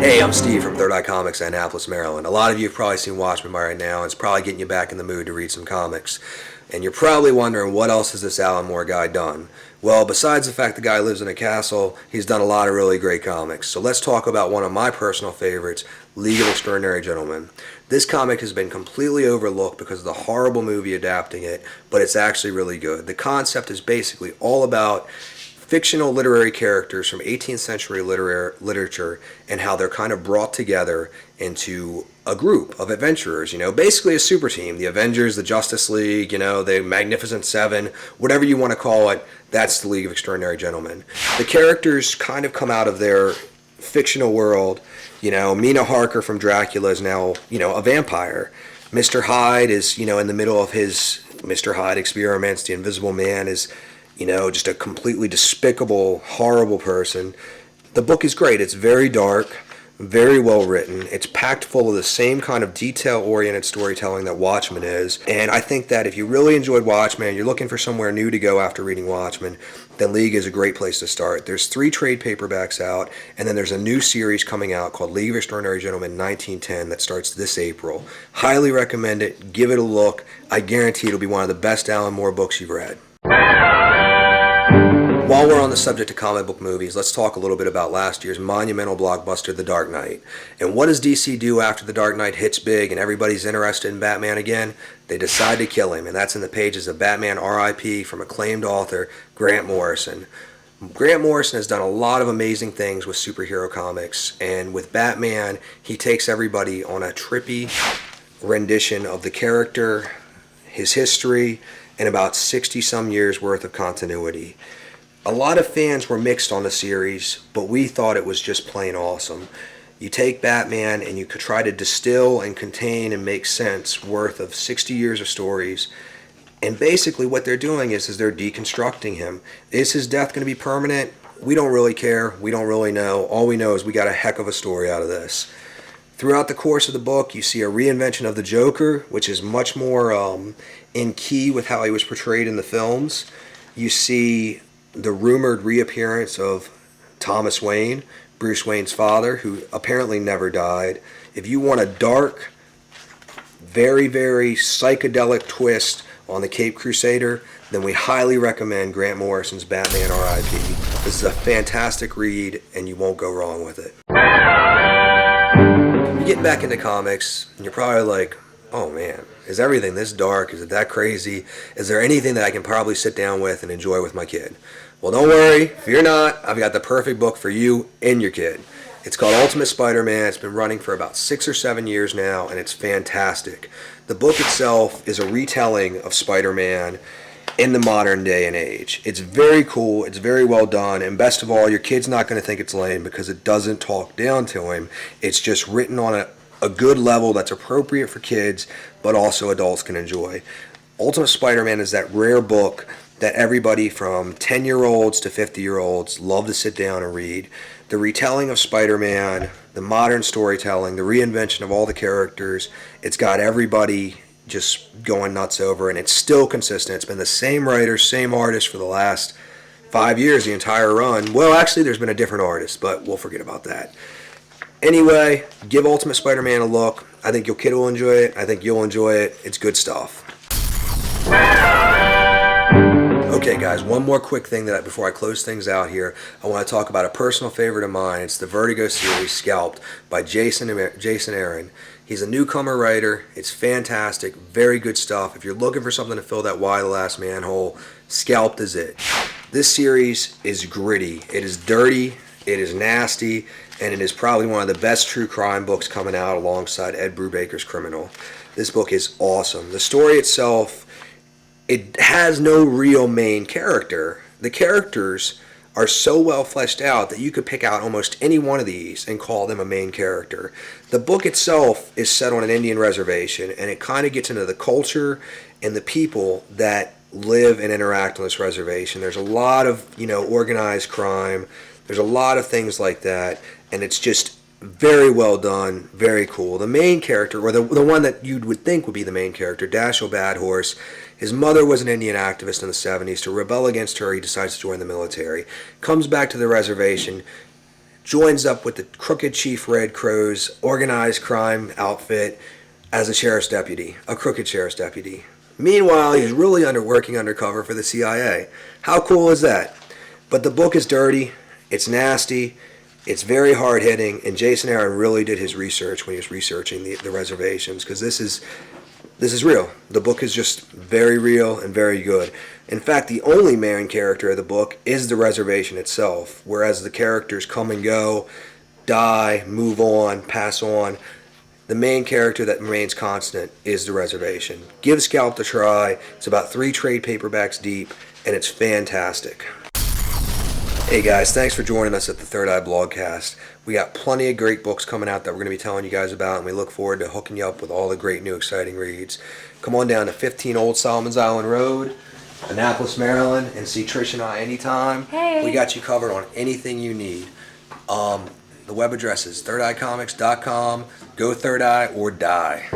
Hey, I'm Steve from Third Eye Comics, Annapolis, Maryland. A lot of you have probably seen Watchmen by right now, and it's probably getting you back in the mood to read some comics. And you're probably wondering, what else has this Alan Moore guy done? Well, besides the fact the guy lives in a castle, he's done a lot of really great comics. So let's talk about one of my personal favorites, League of Extraordinary Gentlemen. This comic has been completely overlooked because of the horrible movie adapting it, but it's actually really good. The concept is basically all about fictional literary characters from 18th century literature and how they're kind of brought together into a group of adventurers, basically a super team. The Avengers, the Justice League, the Magnificent Seven, whatever you want to call it, that's the League of Extraordinary Gentlemen. The characters kind of come out of their fictional world. Mina Harker from Dracula is now, a vampire. Mr. Hyde is, in the middle of his Mr. Hyde experiments. The Invisible Man is just a completely despicable, horrible person. The book is great. It's very dark, very well written. It's packed full of the same kind of detail-oriented storytelling that Watchmen is. And I think that if you really enjoyed Watchmen, you're looking for somewhere new to go after reading Watchmen, then League is a great place to start. There's 3 trade paperbacks out, and then there's a new series coming out called League of Extraordinary Gentlemen 1910 that starts this April. Highly recommend it. Give it a look. I guarantee it'll be one of the best Alan Moore books you've read. While we're on the subject of comic book movies, let's talk a little bit about last year's monumental blockbuster, The Dark Knight. And what does DC do after The Dark Knight hits big and everybody's interested in Batman again? They decide to kill him, and that's in the pages of Batman R.I.P. from acclaimed author Grant Morrison. Grant Morrison has done a lot of amazing things with superhero comics, and with Batman, he takes everybody on a trippy rendition of the character, his history, and about 60-some years worth of continuity. A lot of fans were mixed on the series, but we thought it was just plain awesome. You take Batman and you could try to distill and contain and make sense worth of 60 years of stories. And basically what they're doing is they're deconstructing him. Is his death going to be permanent? We don't really care. We don't really know. All we know is we got a heck of a story out of this. Throughout the course of the book, you see a reinvention of the Joker, which is much more in key with how he was portrayed in the films. You see the rumored reappearance of Thomas Wayne, Bruce Wayne's father, who apparently never died. If you want a dark, very, very psychedelic twist on the Caped Crusader, then we highly recommend Grant Morrison's Batman R.I.P. This is a fantastic read, and you won't go wrong with it. You're getting back into comics, and you're probably like, oh man, is everything this dark? Is it that crazy? Is there anything that I can probably sit down with and enjoy with my kid? Well, don't worry. Fear not. I've got the perfect book for you and your kid. It's called Ultimate Spider-Man. It's been running for about 6 or 7 years now, and it's fantastic. The book itself is a retelling of Spider-Man in the modern day and age. It's very cool. It's very well done. And best of all, your kid's not going to think it's lame because it doesn't talk down to him. It's just written on a good level that's appropriate for kids, but also adults can enjoy. Ultimate Spider-Man is that rare book that everybody from 10-year-olds to 50-year-olds love to sit down and read. The retelling of Spider-Man, the modern storytelling, the reinvention of all the characters, it's got everybody just going nuts over, and it's still consistent. It's been the same writer, same artist for the last 5 years, the entire run. Well, actually, there's been a different artist, but we'll forget about that. Anyway, give Ultimate Spider-Man a look. I think your kid will enjoy it. I think you'll enjoy it. It's good stuff. Okay, guys, one more quick thing before I close things out here, I want to talk about a personal favorite of mine. It's the Vertigo series, Scalped, by Jason Aaron. He's a newcomer writer. It's fantastic, very good stuff. If you're looking for something to fill that Why the Last Man hole, Scalped is it. This series is gritty. It is dirty. It is nasty. And it is probably one of the best true crime books coming out alongside Ed Brubaker's Criminal. This book is awesome. The story itself, it has no real main character. The characters are so well fleshed out that you could pick out almost any one of these and call them a main character. The book itself is set on an Indian reservation, and it kind of gets into the culture and the people that live and interact on this reservation. There's a lot of, organized crime. There's a lot of things like that, and it's just very well done, very cool. The main character, or the one that you would think would be the main character, Dashiell Badhorse, his mother was an Indian activist in the 70s. To rebel against her, he decides to join the military. Comes back to the reservation, joins up with the crooked Chief Red Crow's organized crime outfit as a sheriff's deputy, a crooked sheriff's deputy. Meanwhile, he's really working undercover for the CIA. How cool is that? But the book is dirty, it's nasty, it's very hard-hitting, and Jason Aaron really did his research when he was researching the reservations, because this is real. The book is just very real and very good. In fact, the only main character of the book is the reservation itself, whereas the characters come and go, die, move on, pass on. The main character that remains constant is the reservation. Give Scalped a try. It's about 3 trade paperbacks deep, and it's fantastic. Hey guys, thanks for joining us at the Third Eye Blogcast. We got plenty of great books coming out that we're going to be telling you guys about, and we look forward to hooking you up with all the great new exciting reads. Come on down to 15 Old Solomon's Island Road, Annapolis, Maryland, and see Trish and I anytime. Hey. We got you covered on anything you need. The web address is thirdeyecomics.com. Go Third Eye or die.